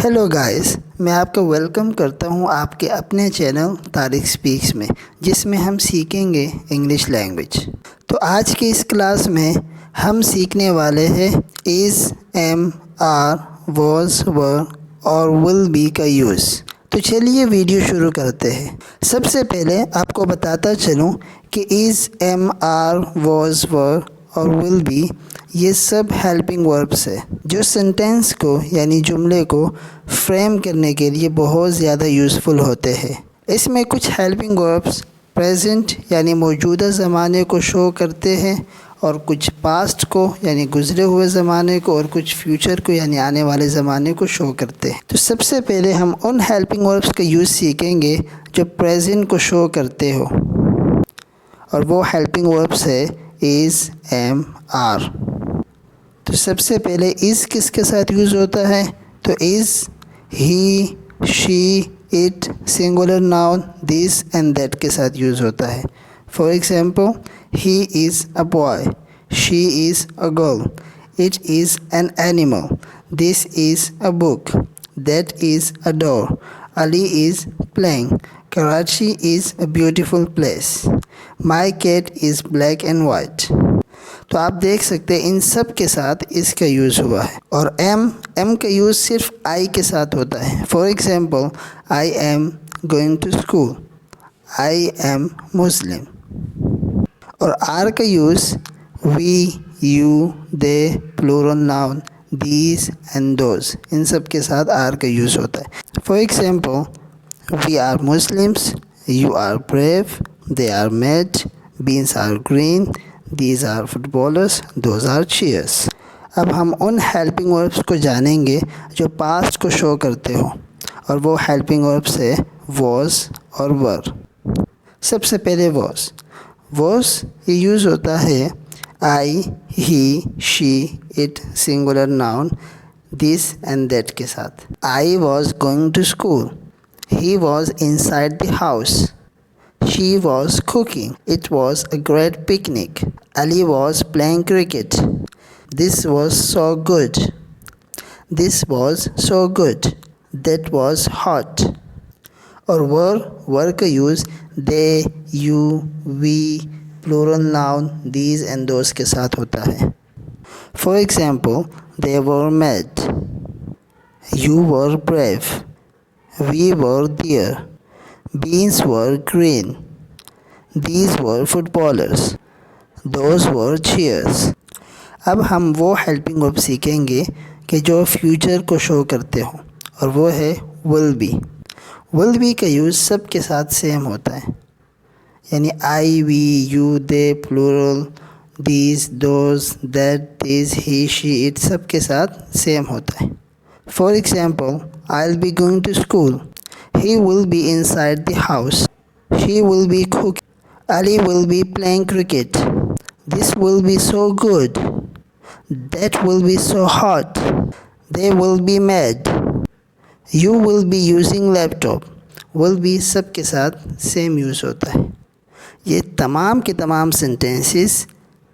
Hello guys, मैं आपका welcome करता हूं आपके अपने चैनल तारिक स्पीक्स में, जिसमें हम सीखेंगे इंग्लिश लैंग्वेज। तो आज की इस क्लास में हम सीखने वाले हैं इज़, एम, आर, वॉज, वर और विल बी का यूज़। तो चलिए वीडियो शुरू करते हैं। सबसे पहले आपको बताता चलूं कि इज़, एम, आर, वॉज, वर और विल बी ये सब हेल्पिंग वर्ब्स है जो सेंटेंस को यानी जुमले को फ्रेम करने के लिए बहुत ज़्यादा यूज़फुल होते हैं। इसमें कुछ हेल्पिंग वर्ब्स प्रेजेंट यानी मौजूदा ज़माने को शो करते हैं और कुछ पास्ट को यानी गुज़रे हुए ज़माने को और कुछ फ्यूचर को यानी आने वाले ज़माने को शो करते हैं। तो सबसे पहले हम उन हेल्पिंग वर्ब्स का यूज़ सीखेंगे जो प्रेजेंट को शो करते हो, और वो हेल्पिंग वर्ब्स है इज़, एम, आर। तो सबसे पहले इज़ किसके साथ यूज़ होता है? तो is he, she, it, singular noun this and that के साथ यूज़ होता है। For example, he is a boy, she is a girl, it is an animal, this is a book, that is a door, Ali is playing, Karachi is a beautiful place, my cat is black and white. तो आप देख सकते हैं इन सब के साथ इसका use हुआ है। और एम का यूज़ सिर्फ आई के साथ होता है। For example, I am going to school, I am Muslim. और आर का use we, you, they, plural noun these and those, इन सब के साथ आर का यूज़ होता है। For example, we are Muslims, you are brave, they are mad, beans are green, these are footballers, those are cheers। अब हम उन हेल्पिंग वर्ब्स को जानेंगे जो पास्ट को शो करते हो, और वो हेल्पिंग वर्ब्स है was और were। सबसे पहले was ये यूज़ होता है I, he, she, it, singular noun this and that के साथ। I was going to school, he was inside the house, she was cooking, it was a great picnic, Ali was playing cricket, this was so good, this was so good, that was hot। और were का use they, you, we, plural noun these and those के साथ होता है। For example, they were mad, you were brave, we were there, beans were green, these were footballers, those were cheers। अब हम वो helping verb सीखेंगे कि जो फ्यूचर को शो करते हो, और वो है विल बी। विल बी का यूज़ सब के साथ सेम होता है, यानी I, we, you, they, plural, these, those, that, this, he, she, it सब के साथ सेम होता है। For example, I will be going to school, he will be inside the house, she will be cooking, Ali will be playing cricket, this will be so good, that will be so hot, they will be mad, you will be using laptop। will be सब के साथ same use होता है। ये तमाम के तमाम sentences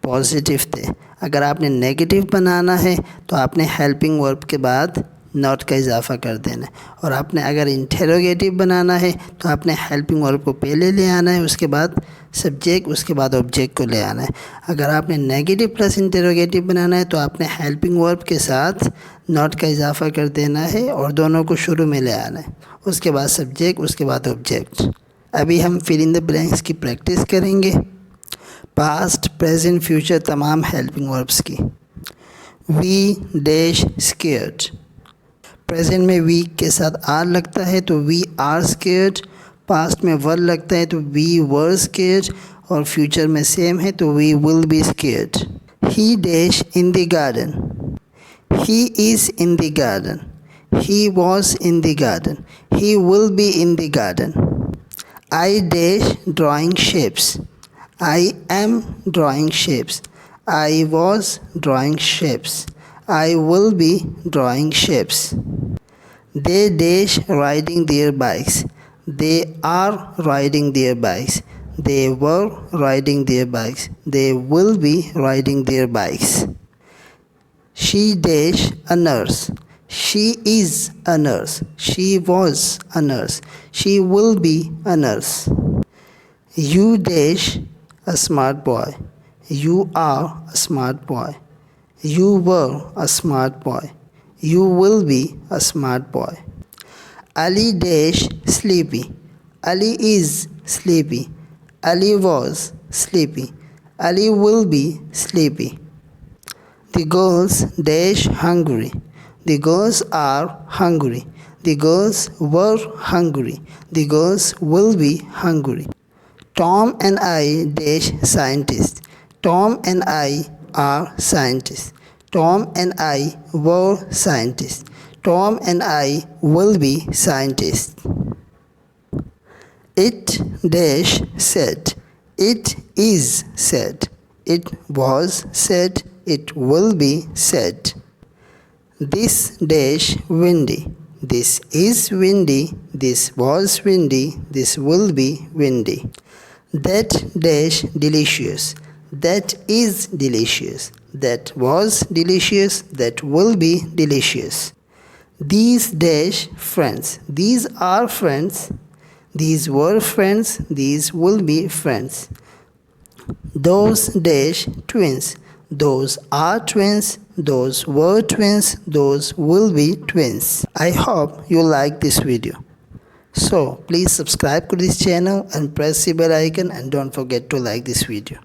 positive थे। अगर आपने नेगेटिव बनाना है तो आपने हेल्पिंग वर्ब के बाद नॉट का इजाफ़ा कर देना है, और आपने अगर इंटेरोगेटिव बनाना है तो आपने हेल्पिंग वर्ब को पहले ले आना है, उसके बाद सब्जेक्ट, उसके बाद ऑब्जेक्ट को ले आना है। अगर आपने नेगेटिव प्लस इंटेरोगेटिव बनाना है तो आपने हेल्पिंग वर्ब के साथ नॉट का इजाफ़ा कर देना है और दोनों को शुरू में ले आना है, उसके बाद सब्जेक्ट, उसके बाद ऑब्जेक्ट। अभी हम फिल इन द ब्लैंक्स की प्रैक्टिस करेंगे, पास्ट, प्रेजेंट, फ्यूचर तमाम हेल्पिंग वर्ब्स की। वी डैश स्केयर्ड, प्रेजेंट में वी के साथ आर लगता है तो वी आर स्केयर्ड, पास्ट में वर लगता है तो वी वर स्केयर्ड, और फ्यूचर में सेम है तो we will be scared. He dash in the garden, he is in the garden, he was in the garden, he will be in the garden. I dash drawing shapes, I am drawing shapes, I was drawing shapes, I will be drawing shapes। They dash riding their bikes, they are riding their bikes, they were riding their bikes, they will be riding their bikes। She dash a nurse, She is a nurse. She was a nurse. She will be a nurse. You dash a smart boy. You are a smart boy. You were a smart boy. You will be a smart boy. Ali dash sleepy. Ali is sleepy. Ali was sleepy. Ali will be sleepy. The girls dash hungry. The girls are hungry. The girls were hungry. The girls will be hungry. Tom and I dash scientists. Tom and I are scientists. Tom and I were scientists. Tom and I will be scientists. It dash said. It is said. It was said. It will be said. This dash windy. This is windy. This was windy. This will be windy. That dash delicious. That is delicious. That was delicious. That will be delicious. These dash friends. These are friends. These were friends. These will be friends. Those dash twins. Those are twins. Those were twins. Those will be twins. I hope you like this video. So please subscribe to this channel and press the bell icon, and don't forget to like this video.